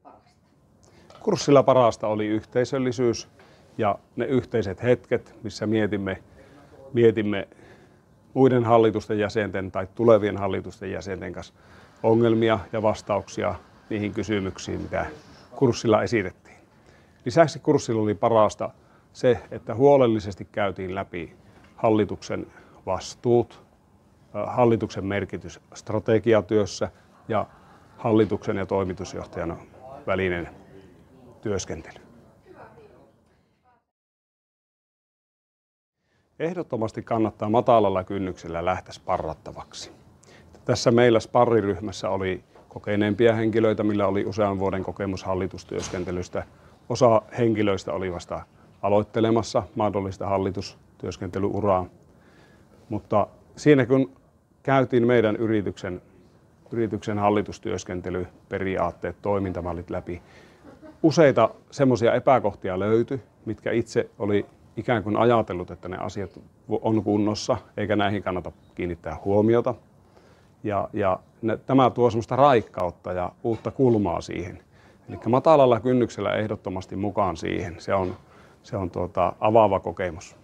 parasta? Kurssilla parasta oli yhteisöllisyys ja ne yhteiset hetket, missä mietimme muiden hallitusten jäsenten tai tulevien hallitusten jäsenten kanssa ongelmia ja vastauksia niihin kysymyksiin, mitä kurssilla esitettiin. Lisäksi kurssilla oli parasta se, että huolellisesti käytiin läpi hallituksen vastuut, hallituksen merkitys strategiatyössä ja hallituksen ja toimitusjohtajan välinen työskentely. Ehdottomasti kannattaa matalalla kynnyksellä lähteä sparrattavaksi. Tässä meillä sparriryhmässä oli kokeneempia henkilöitä, millä oli usean vuoden kokemus hallitustyöskentelystä. Osa henkilöistä oli vasta aloittelemassa mahdollista hallitustyöskentelyuraa. Mutta siinä kun käytiin meidän yrityksen hallitustyöskentelyperiaatteet, toimintamallit läpi, useita semmoisia epäkohtia löytyi, mitkä itse oli ikään kuin ajatellut, että ne asiat on kunnossa, eikä näihin kannata kiinnittää huomiota. Tämä tuo semmoista raikkautta ja uutta kulmaa siihen. Eli matalalla kynnyksellä ehdottomasti mukaan siihen. Se on avaava kokemus.